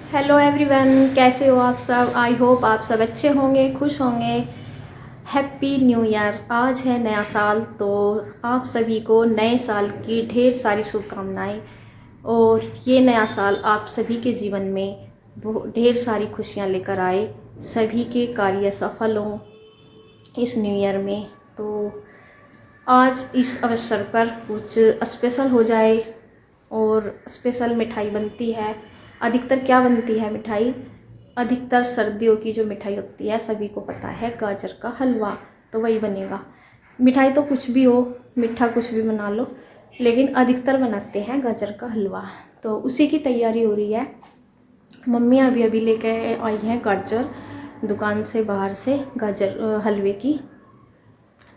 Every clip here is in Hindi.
हेलो एवरीवन, कैसे हो आप सब। आई होप आप सब अच्छे होंगे, खुश होंगे। Happy new year. आज है नया साल, तो आप सभी को नए साल की ढेर सारी शुभकामनाएं। और ये नया साल आप सभी के जीवन में ढेर सारी खुशियां लेकर आए, सभी के कार्य सफल हों इस न्यू ईयर में। तो आज इस अवसर पर कुछ स्पेशल हो जाए, और स्पेशल मिठाई बनती है। अधिकतर क्या बनती है मिठाई, अधिकतर सर्दियों की जो मिठाई होती है सभी को पता है, गाजर का हलवा, तो वही बनेगा। मिठाई तो कुछ भी हो, मीठा कुछ भी बना लो, लेकिन अधिकतर बनाते हैं गाजर का हलवा। तो उसी की तैयारी हो रही है। मम्मी अभी अभी लेके आई हैं गाजर दुकान से, बाहर से गाजर हलवे की।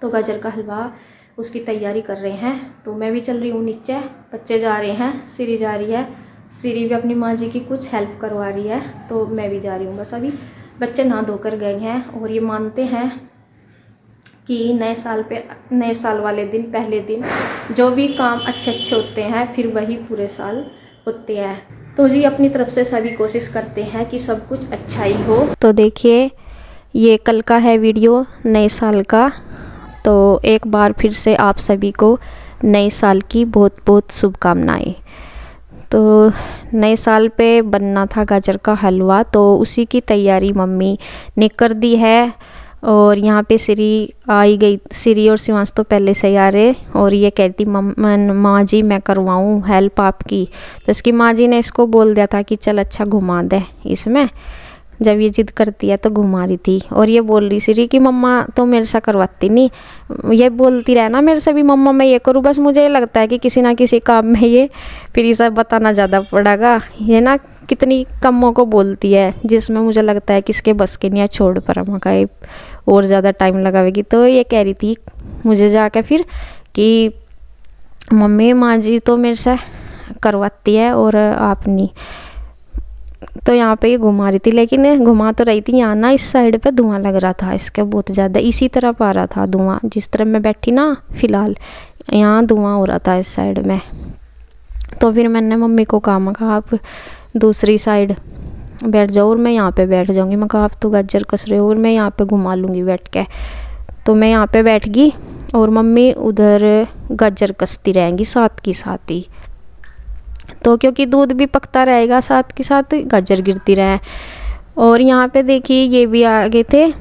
तो गाजर का हलवा उसकी तैयारी कर रहे हैं। तो मैं भी चल रही हूँ नीचे, बच्चे जा रहे हैं, सीरी जा रही है, सीरी भी अपनी माँ जी की कुछ हेल्प करवा रही है। तो मैं भी जा रही हूँ बस। अभी बच्चे नहा धोकर गए हैं, और ये मानते हैं कि नए साल वाले दिन, पहले दिन जो भी काम अच्छे अच्छे होते हैं फिर वही पूरे साल होते हैं। तो जी अपनी तरफ से सभी कोशिश करते हैं कि सब कुछ अच्छा ही हो। तो देखिए, ये कल का है वीडियो नए साल का। तो एक बार फिर से आप सभी को नए साल की बहुत बहुत शुभकामनाएं। तो नए साल पे बनना था गाजर का हलवा, तो उसी की तैयारी मम्मी ने कर दी है। और यहाँ पे श्री आई गई, श्री और शिवांश तो पहले से ही आ रहे, और ये कहती माँ जी मैं करवाऊँ हेल्प आपकी। तो इसकी माँ जी ने इसको बोल दिया था कि चल अच्छा घुमा दे इसमें। जब ये जिद करती है तो घुमा रही थी, और ये बोल रही श्री कि मम्मा तो मेरे से करवाती नहीं, ये बोलती रहे ना मेरे से भी मम्मा मैं ये करूँ। बस मुझे ये लगता है कि किसी ना किसी काम में ये फिर ये सब बताना ज़्यादा पड़ेगा। ये ना कितनी कमों को बोलती है, जिसमें मुझे लगता है कि इसके बस के नहीं है, छोड़ पर हम का और ज़्यादा टाइम लगावेगी। तो ये कह रही थी मुझे जाके फिर कि मम्मी माँ जी तो मेरे से करवाती है और आप नहीं। तो यहाँ पे ये घुमा रही थी, लेकिन घुमा तो रही थी। यहाँ ना इस साइड पे धुआं लग रहा था इसके बहुत ज़्यादा, इसी तरफ आ रहा था धुआं, जिस तरफ मैं बैठी ना फिलहाल यहाँ धुआं हो रहा था इस साइड में। तो फिर मैंने मम्मी को कहा आप दूसरी साइड बैठ जाओ और मैं यहाँ पे बैठ जाऊँगी। मैं कहा आप तो गाजर कस रहे हो और मैं यहाँ पे घुमा लूँगी बैठ के। तो मैं यहाँ पे बैठ गई और मम्मी उधर गाजर कसती रहेंगी साथ की साथ ही। तो क्योंकि दूध भी पकता रहेगा, साथ के साथ गाजर गिरती रहे। और यहाँ पे देखिए ये भी आ गए थे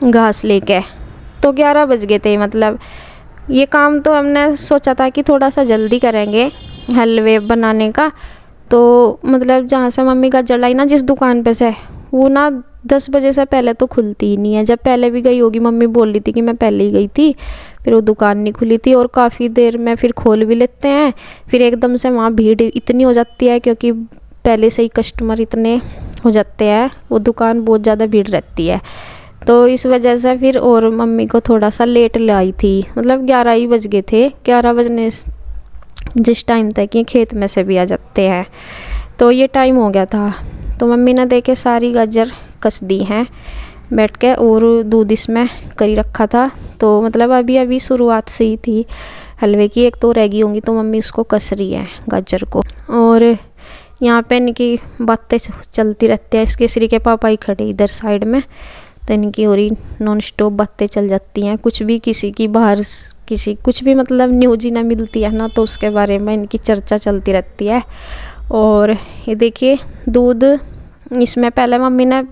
घास लेके। तो 11 बज गए थे। मतलब ये काम तो हमने सोचा था कि थोड़ा सा जल्दी करेंगे हलवे बनाने का। तो मतलब जहाँ से मम्मी गाजर लाई ना, जिस दुकान पे से, वो ना 10 बजे से पहले तो खुलती ही नहीं है। जब पहले भी गई होगी, मम्मी बोल रही थी कि मैं पहले ही गई थी, फिर वो दुकान नहीं खुली थी। और काफ़ी देर में फिर खोल भी लेते हैं, फिर एकदम से वहाँ भीड़ इतनी हो जाती है क्योंकि पहले से ही कस्टमर इतने हो जाते हैं, वो दुकान बहुत ज़्यादा भीड़ रहती है। तो इस वजह से फिर और मम्मी को थोड़ा सा लेट लाई थी। मतलब 11 ही बज गए थे। 11 बजने जिस टाइम तक ये खेत में से भी आ जाते हैं, तो ये टाइम हो गया था। तो मम्मी ने देखे सारी गाजर कस दी हैं बैठ के, और दूध इसमें करी रखा था। तो मतलब अभी अभी शुरुआत से ही थी हलवे की, एक तो रह गई होंगी, तो मम्मी उसको कस रही है गाजर को। और यहाँ पे इनकी बातें चलती रहती हैं। इसके श्री के पापा ही खड़े इधर साइड में, तो इनकी और ही नॉन स्टॉप बातें चल जाती हैं। कुछ भी किसी की बाहर किसी कुछ भी मतलब न्यूज ही ना मिलती है ना, तो उसके बारे में इनकी चर्चा चलती रहती है। और ये देखिए दूध इसमें पहले मम्मी ने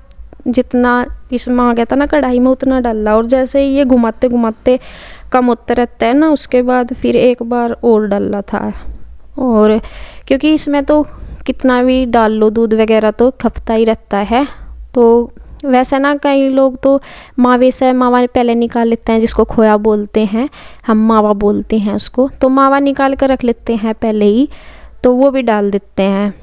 जितना इसमें आ गया था ना कढ़ाई में, उतना डाला। और जैसे ही ये घुमाते घुमाते कम होता रहता है ना, उसके बाद फिर एक बार और डाला था। और क्योंकि इसमें तो कितना भी डाल लो दूध वगैरह तो खपता ही रहता है। तो वैसे ना कई लोग तो मावे से मावा पहले निकाल लेते हैं, जिसको खोया बोलते हैं, हम मावा बोलते हैं उसको। तो मावा निकाल कर रख लेते हैं पहले ही, तो वो भी डाल देते हैं।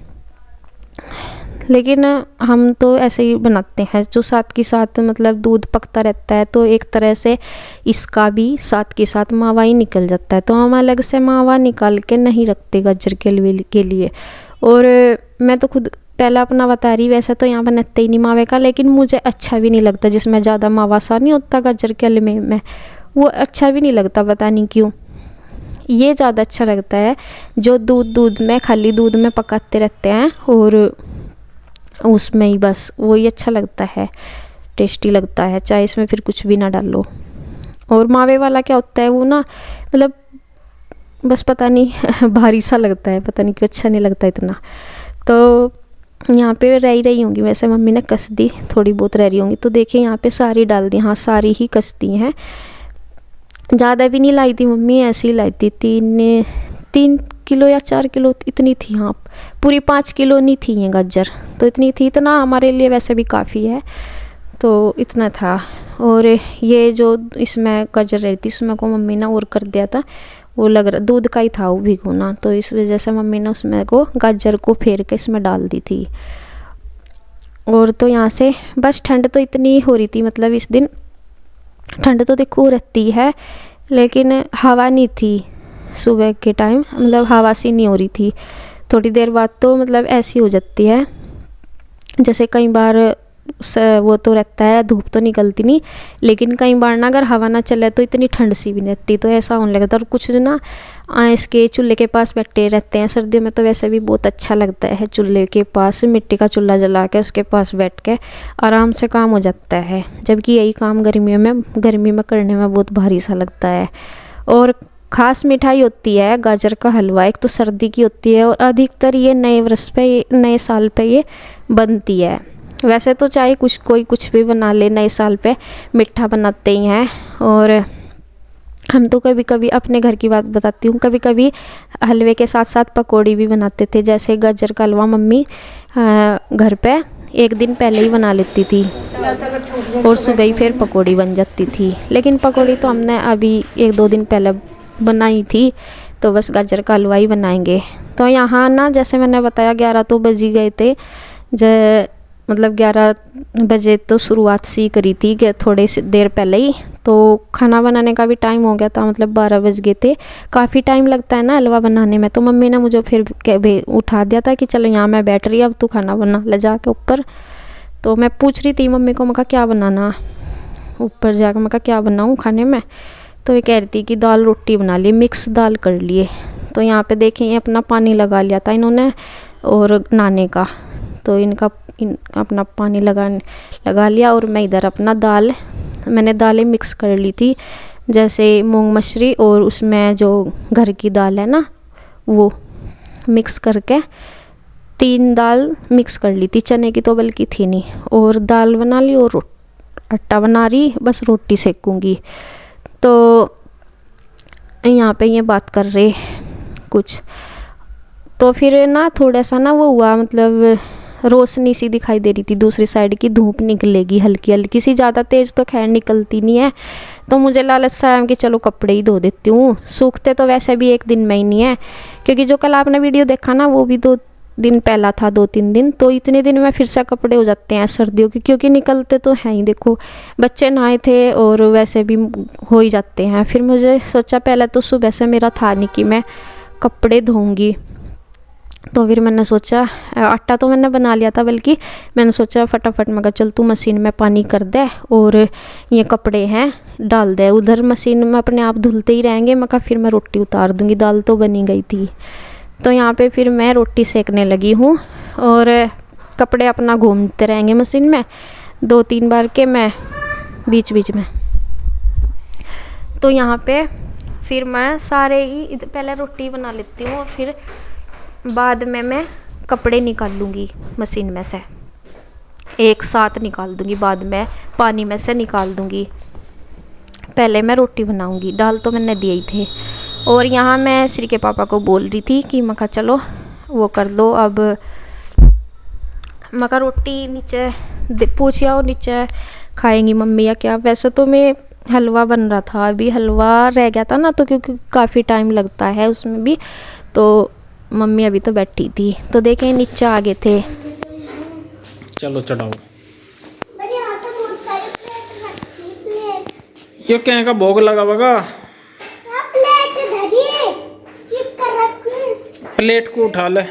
लेकिन हम तो ऐसे ही बनाते हैं जो साथ के साथ मतलब दूध पकता रहता है, तो एक तरह से इसका भी साथ के साथ मावा ही निकल जाता है। तो हम अलग से मावा निकाल के नहीं रखते गाजर के लिए। और मैं तो खुद पहला अपना बता रही, वैसे तो यहाँ बनाते ही नहीं मावे का, लेकिन मुझे अच्छा भी नहीं लगता जिसमें ज़्यादा मावा सा नहीं होता गाजर के हलवे में, वो अच्छा भी नहीं लगता, पता नहीं क्यों। ये ज़्यादा अच्छा लगता है जो दूध में खाली दूध में पकाते रहते हैं और उसमें ही बस वही अच्छा लगता है, टेस्टी लगता है, चाहे इसमें फिर कुछ भी ना डालो। और मावे वाला क्या होता है वो ना, मतलब बस पता नहीं भारी सा लगता है, पता नहीं क्यों अच्छा नहीं लगता इतना। तो यहाँ पे रह रही होंगी वैसे, मम्मी ने कस दी, थोड़ी बहुत रह रही होंगी। तो देखिए यहाँ पे सारी डाल दी, हाँ सारी ही कस दी हैं, ज़्यादा भी नहीं लाई थी मम्मी, ऐसी ही लाई थी। 3 किलो या 4 किलो इतनी थी, हाँ पूरी 5 किलो नहीं थी ये गाजर, तो इतनी थी, इतना हमारे लिए वैसे भी काफ़ी है, तो इतना था। और ये जो इसमें गाजर रही थी इसमें को मम्मी ने और कर दिया था, वो लग रहा दूध का ही था वो भिगोना, तो इस वजह से मम्मी ने उसमें को गाजर को फेर के इसमें डाल दी थी। और तो यहाँ से बस ठंड तो इतनी हो रही थी, मतलब इस दिन ठंड तो देखो रहती है, लेकिन हवा नहीं थी सुबह के टाइम, मतलब हवा सी नहीं हो रही थी। थोड़ी देर बाद तो मतलब ऐसी हो जाती है, जैसे कई बार वो तो रहता है, धूप तो निकलती नहीं, लेकिन कई बार ना अगर हवा ना चले तो इतनी ठंड सी भी नहीं रहती, तो ऐसा होने लगता है। और कुछ ना इसके चूल्हे के पास बैठे रहते हैं, सर्दियों में तो वैसे भी बहुत अच्छा लगता है चूल्हे के पास, मिट्टी का चूल्हा जला के उसके पास बैठ के आराम से काम हो जाता है, जबकि यही काम गर्मी में करने में बहुत भारी सा लगता है। और ख़ास मिठाई होती है गाजर का हलवा, एक तो सर्दी की होती है, और अधिकतर ये नए वर्ष पे, नए साल पे ये बनती है। वैसे तो चाहे कोई कुछ भी बना ले, नए साल पे मीठा बनाते ही हैं। और हम तो कभी कभी अपने घर की बात बताती हूँ, कभी कभी हलवे के साथ साथ पकौड़ी भी बनाते थे। जैसे गाजर का हलवा मम्मी घर पे एक दिन पहले ही बना लेती थी, और सुबह ही फिर पकौड़ी बन जाती थी। लेकिन पकौड़ी तो हमने अभी 1-2 दिन पहले बनाई थी, तो बस गाजर का हलवा ही बनाएंगे। तो यहाँ ना जैसे मैंने बताया 11 तो बज ही गए थे, मतलब 11 बजे तो शुरुआत सी करी थी कि थोड़ी सी देर पहले ही, तो खाना बनाने का भी टाइम हो गया था, मतलब 12 बज गए थे। काफ़ी टाइम लगता है ना हलवा बनाने में, तो मम्मी ने मुझे फिर उठा दिया था कि चलो यहाँ मैं बैठ रही, अब तू खाना बना ले जाके ऊपर। तो मैं पूछ रही थी मम्मी को, मैं कहा क्या बनाना, ऊपर जाकर मैं कहा क्या बनाऊँ खाने में, तो ये कह रही थी कि दाल रोटी बना ली, मिक्स दाल कर लिए। तो यहाँ पे देखें ये अपना पानी लगा लिया था इन्होंने, और नहाने का, तो इनका अपना पानी लगा लिया, और मैं इधर अपना मैंने दालें मिक्स कर ली थी, जैसे मूंग मसूरी और उसमें जो घर की दाल है ना वो मिक्स करके 3 दाल मिक्स कर ली थी, चने की तो बल्कि थी नहीं। और दाल बना ली और आटा बना रही, बस रोटी सेकूंगी। तो यहाँ पे ये बात कर रहे कुछ, तो फिर ना थोड़ा सा ना वो हुआ, मतलब रोशनी सी दिखाई दे रही थी दूसरी साइड की, धूप निकलेगी हल्की हल्की सी, ज़्यादा तेज़ तो खैर निकलती नहीं है। तो मुझे लालच सा है कि चलो कपड़े ही धो देती हूँ, सूखते तो वैसे भी एक दिन में ही नहीं है, क्योंकि जो कल आपने वीडियो देखा ना वो भी 2 दिन पहला था, 2-3 दिन, तो इतने दिन में फिर से कपड़े हो जाते हैं सर्दियों के, क्योंकि निकलते तो हैं ही। देखो बच्चे नहाए थे और वैसे भी हो ही जाते हैं। फिर मुझे सोचा, पहले तो सुबह से मेरा था नहीं कि मैं कपड़े धोऊंगी, तो फिर मैंने सोचा, आटा तो मैंने बना लिया था, बल्कि मैंने सोचा फटाफट मैं कहा चल तू मशीन में पानी कर दे और ये कपड़े हैं डाल दे, उधर मशीन में अपने आप धुलते ही रहेंगे। मैं कहा फिर मैं रोटी उतार दूंगी, दाल तो बनी गई थी। तो यहाँ पे फिर मैं रोटी सेकने लगी हूँ, और कपड़े अपना घूमते रहेंगे मशीन में 2-3 बार के मैं बीच बीच में। तो यहाँ पे फिर मैं सारे ही पहले रोटी बना लेती हूँ, और फिर बाद में मैं कपड़े निकाल लूँगी मशीन में से, एक साथ निकाल दूँगी, बाद में पानी में से निकाल दूँगी। पहले मैं रोटी बनाऊँगी, दाल तो मैंने दिए ही थे। और यहाँ मैं श्री के पापा को बोल रही थी कि मैं कहा चलो वो कर लो, अब मैं कहा रोटी नीचे पूछिया और नीचे खाएंगी मम्मी या क्या। वैसे तो मैं हलवा बन रहा था, अभी हलवा रह गया था ना, तो क्योंकि काफ़ी टाइम लगता है उसमें भी, तो मम्मी अभी तो बैठी थी। तो देखें नीचे आ गए थे, चलो चढ़ाओ। ये क्या का भोग लगा बगा, प्लेट को उठा ले।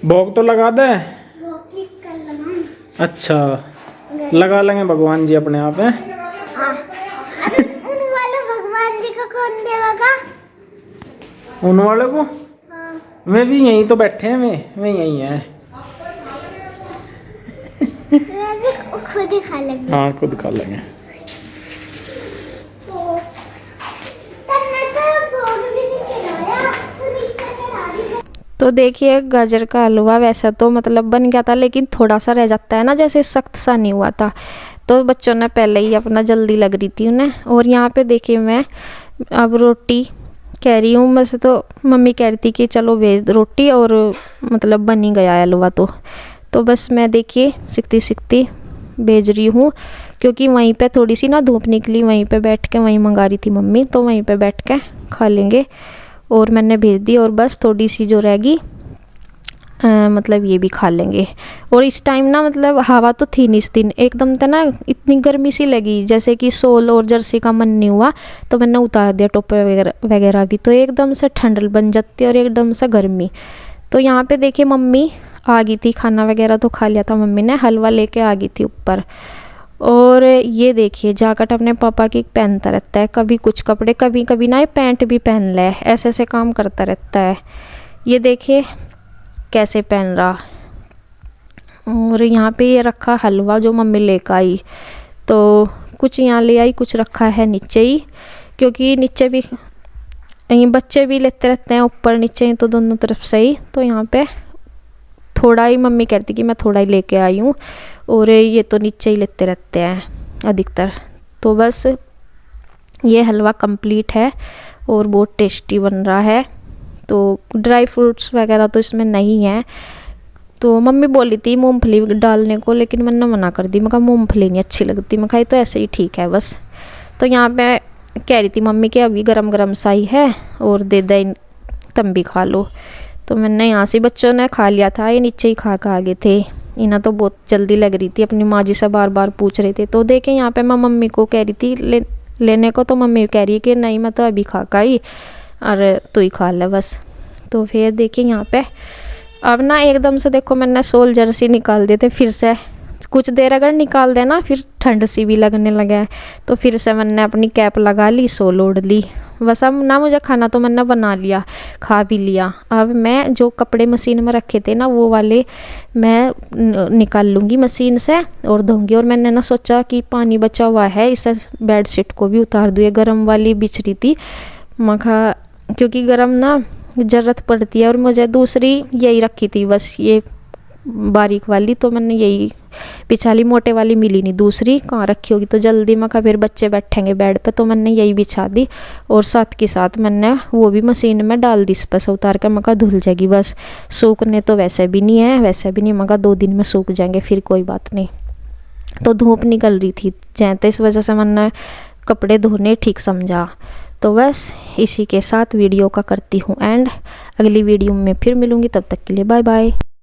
भोग तो लगा दे। अच्छा लगा लेंगे भगवान जी अपने आप है। उन वाले कौन देगा? उन वाले को हाँ। मैं भी यहीं तो बैठे हैं, मैं यहीं है। मैं भी खुद ही खा लेंगे। हाँ खुद खा लेंगे। तन्ने तो भोग भी नहीं चढ़ाया, तो नीचे चढ़ा दी। तो देखिए गाजर का हलवा वैसा तो मतलब बन गया था, लेकिन थोड़ा सा रह जाता है ना, जैसे सख्त सा नहीं हुआ था। तो बच्चों ने पहले ही अपना जल्दी लग रही थी उन्हें। और यहाँ पे देखिए मैं अब रोटी कह रही हूँ, वैसे तो मम्मी कह रही थी कि चलो भेज रोटी, और मतलब बन ही गया है हलवा। तो बस मैं देखिए सीखती सीखती भेज रही हूँ, क्योंकि वहीं पे थोड़ी सी ना धूप निकली, वहीं पे बैठ के वहीं मंगा रही थी मम्मी, तो वहीं पे बैठ के खा लेंगे। और मैंने भेज दी, और बस थोड़ी सी जो रहेगी मतलब ये भी खा लेंगे। और इस टाइम ना मतलब हवा तो थी नहीं इस दिन, एकदम से ना इतनी गर्मी सी लगी, जैसे कि सोल और जर्सी का मन नहीं हुआ। तो मैंने उतार दिया टोपे वगैरह भी, तो एकदम से ठंड बन जाती है और एकदम से गर्मी। तो यहाँ पे देखिए मम्मी आ गई थी, खाना वगैरह तो खा लिया था मम्मी ने, हलवा लेके आ गई थी ऊपर। और ये देखिए जाकेट अपने पापा की पहनता रहता है, कभी कुछ कपड़े, कभी कभी ना ये पैंट भी पहन ले, ऐसे ऐसे काम करता रहता है। ये देखिए कैसे पहन रहा। और यहाँ पे ये रखा हलवा जो मम्मी लेकर आई, तो कुछ यहाँ ले आई, कुछ रखा है नीचे ही, क्योंकि नीचे भी ये बच्चे भी लेते रहते हैं, ऊपर नीचे ही, तो दोनों तरफ से ही। तो यहाँ पे थोड़ा ही मम्मी कहती कि मैं थोड़ा ही लेके आई हूँ, और ये तो नीचे ही लेते रहते हैं अधिकतर। तो बस ये हलवा कंप्लीट है और बहुत टेस्टी बन रहा है। तो ड्राई फ्रूट्स वगैरह तो इसमें नहीं है। तो मम्मी बोली थी मूंगफली डालने को, लेकिन मैंने मना कर दी, मैं कहा मूंगफली नहीं अच्छी लगती, मैं कहा तो ऐसे ही ठीक है बस। तो यहाँ पे कह रही थी मम्मी कि अभी गरम गरम सा ही है और दे दे, तुम भी खा लो। तो मैंने यहाँ से बच्चों ने खा लिया था, ये नीचे ही खा के आगे थे। इन्हें तो बहुत जल्दी लग रही थी, अपनी माँ जी से बार बार पूछ रहे थे। तो देखें यहाँ पे मैं मम्मी को कह रही थी लेने को, तो मम्मी कह रही है कि नहीं मैं तो अभी खा का ही, और तू ही खा ले बस। तो फिर देखिए यहाँ पे अब ना एकदम से देखो मैंने सोल जर्सी निकाल दिए थे फिर से। कुछ देर अगर निकाल देना फिर ठंड सी भी लगने लगा, तो फिर से मैंने अपनी कैप लगा ली, सोल ओढ़ ली। बस अब ना मुझे खाना तो मैंने बना लिया, खा भी लिया। अब मैं जो कपड़े मशीन में रखे थे ना वो वाले मैं निकाल लूँगी मशीन से और धोऊंगी। और मैंने ना सोचा कि पानी बचा हुआ है, इस बेडशीट को भी उतार दूँ, ये गर्म वाली बिछ रही थी मखा, क्योंकि गर्म ना ज़रूरत पड़ती है। और मुझे दूसरी यही रखी थी बस, ये बारीक वाली, तो मैंने यही बिछा ली, मोटे वाली मिली नहीं, दूसरी कहाँ रखी होगी। तो जल्दी में फिर बच्चे बैठेंगे बेड पे, तो मैंने यही बिछा दी। और साथ के साथ मैंने वो भी मशीन में डाल दी, इस पर से उतार कर मैं धुल जाएगी बस। सूखने तो वैसे भी नहीं है, वैसे भी नहीं, मैं 2 दिन में सूख जाएंगे, फिर कोई बात नहीं। तो धूप निकल रही थी जैसे, इस वजह से मैंने कपड़े धोने ठीक समझा। तो बस इसी के साथ वीडियो का करती हूँ एंड। अगली वीडियो में फिर मिलूँगी, तब तक के लिए बाय बाय।